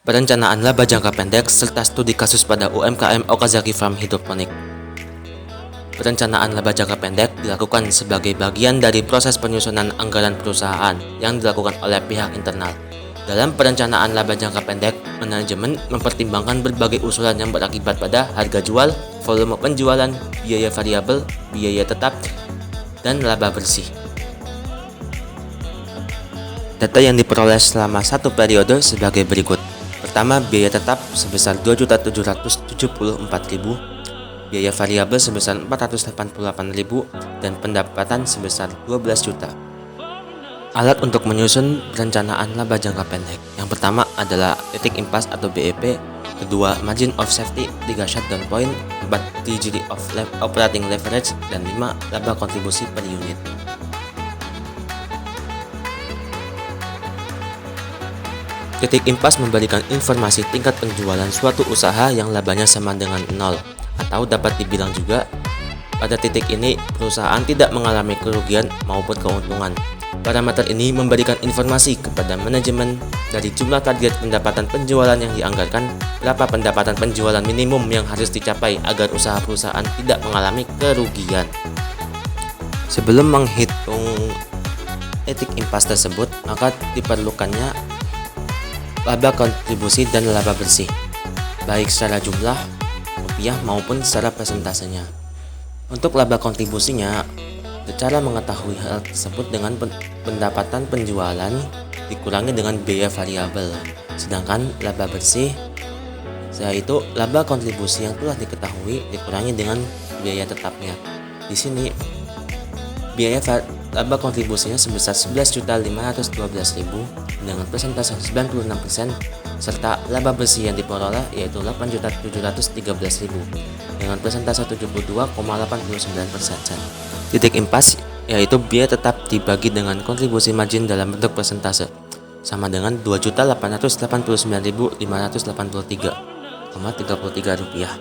perencanaan laba jangka pendek, serta studi kasus pada UMKM Okazaki Farm Hidroponik. Perencanaan laba jangka pendek dilakukan sebagai bagian dari proses penyusunan anggaran perusahaan yang dilakukan oleh pihak internal. Dalam perencanaan laba jangka pendek, manajemen mempertimbangkan berbagai usulan yang berakibat pada harga jual, volume penjualan, biaya variabel, biaya tetap, dan laba bersih. Data yang diperoleh selama satu periode sebagai berikut. Pertama, biaya tetap sebesar 2.774.000, biaya variabel sebesar 488.000, dan pendapatan sebesar 12 juta. Alat untuk menyusun perencanaan laba jangka pendek. Yang pertama adalah titik impas atau BEP, kedua margin of safety, 3 shutdown point, 4 degree of operating leverage, dan 5 laba kontribusi per unit. Titik impas memberikan informasi tingkat penjualan suatu usaha yang labanya sama dengan 0, atau dapat dibilang juga pada titik ini perusahaan tidak mengalami kerugian maupun keuntungan. Parameter ini memberikan informasi kepada manajemen dari jumlah target pendapatan penjualan yang dianggarkan, berapa pendapatan penjualan minimum yang harus dicapai agar usaha perusahaan tidak mengalami kerugian. Sebelum menghitung titik impas tersebut, maka diperlukannya laba kontribusi dan laba bersih, baik secara jumlah rupiah maupun secara persentasenya. Untuk laba kontribusinya, cara mengetahui hal tersebut dengan pendapatan penjualan dikurangi dengan biaya variabel, sedangkan laba bersih yaitu laba kontribusi yang telah diketahui dikurangi dengan biaya tetapnya. Di sini biaya laba kontribusinya sebesar 11.512.000 dengan persentase 96%, serta laba bersih yang diperoleh yaitu 8.713.000 dengan persentase 72,89%. Titik impas yaitu biaya tetap dibagi dengan kontribusi margin dalam bentuk persentase, sama dengan 2.889.583,33 rupiah.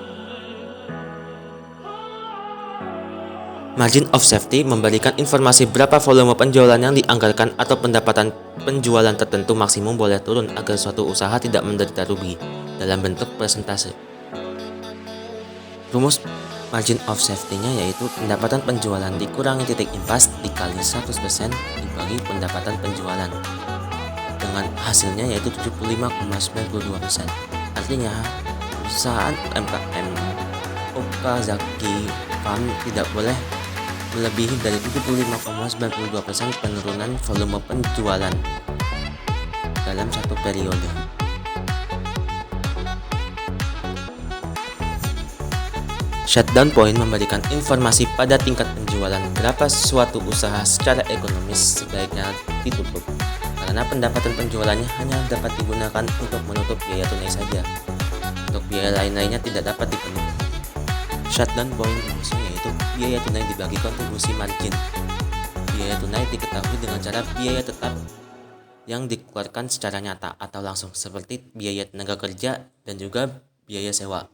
Margin of safety memberikan informasi berapa volume penjualan yang dianggarkan atau pendapatan penjualan tertentu maksimum boleh turun agar suatu usaha tidak menderita rugi dalam bentuk persentase. Rumus margin of safety-nya yaitu pendapatan penjualan dikurangi titik impas dikali 100% dibagi pendapatan penjualan, dengan hasilnya yaitu 75,92%. Artinya, perusahaan UMKM Okazaki Farm tidak boleh melebihi dari 75,92% penurunan volume penjualan dalam satu periode. Shutdown point memberikan informasi pada tingkat penjualan berapa suatu usaha secara ekonomis sebaiknya ditutup, karena pendapatan penjualannya hanya dapat digunakan untuk menutup biaya tunai saja. Untuk biaya lain-lainnya tidak dapat dipenuhi. Shutdown point rumusnya yaitu biaya tunai dibagi kontribusi margin. Biaya tunai diketahui dengan cara biaya tetap yang dikeluarkan secara nyata atau langsung, seperti biaya tenaga kerja dan juga biaya sewa.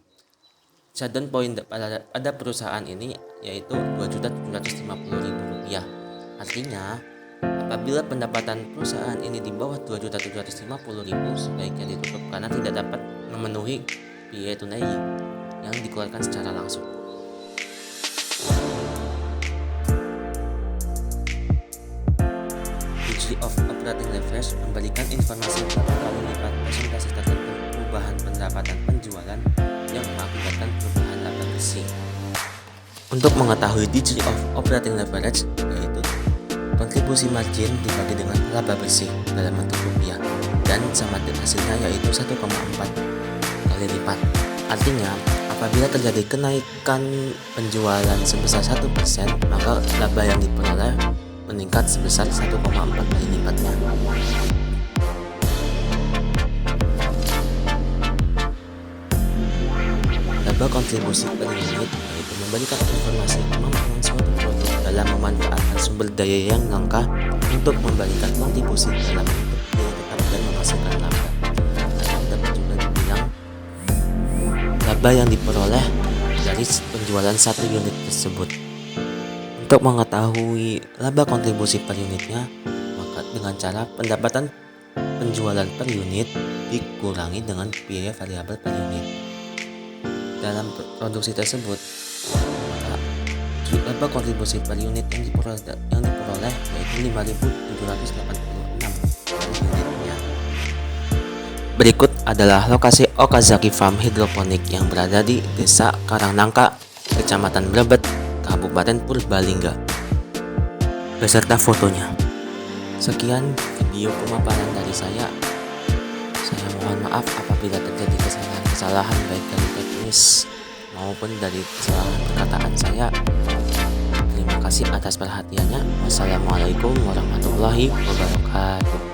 Shutdown point pada perusahaan ini yaitu Rp2.750.000. Artinya, apabila pendapatan perusahaan ini di bawah Rp2.750.000 sebaiknya ditutup karena tidak dapat memenuhi biaya tunai yang dikeluarkan secara langsung. Degree of operating leverage memberikan informasi berapa kali lipat persentase tertentu perubahan pendapatan penjualan yang mengakibatkan perubahan laba bersih. Untuk mengetahui degree of operating leverage yaitu kontribusi margin dibagi dengan laba bersih dalam bentuk rupiah, dan sama hasilnya yaitu 1,4 kali lipat. Artinya, apabila terjadi kenaikan penjualan sebesar 1%, maka laba yang diperoleh meningkat sebesar 1,4 kali lipatnya. Laba kontribusi per unit yaitu memberikan informasi kemampuan suatu produk dalam memanfaatkan sumber daya yang langka untuk memberikan kontribusi dalam bentuk biaya tetap dan menghasilkan laba. Atau dapat juga dibilang laba yang diperoleh dari penjualan satu unit tersebut. Untuk mengetahui laba kontribusi per unitnya, maka dengan cara pendapatan penjualan per unit dikurangi dengan biaya variabel per unit. Dalam produksi tersebut, laba kontribusi per unit yang diperoleh yaitu 5.786 per unitnya. Berikut adalah lokasi Okazaki Farm Hidroponik yang berada di Desa Karangnangka, Kecamatan Brebet, Kabupaten Purbalingga, beserta fotonya. Sekian video pemaparan dari saya. Saya mohon maaf apabila terjadi kesalahan baik dari teknis maupun dari kesalahan perkataan saya. Terima kasih atas perhatiannya. Wassalamualaikum warahmatullahi wabarakatuh.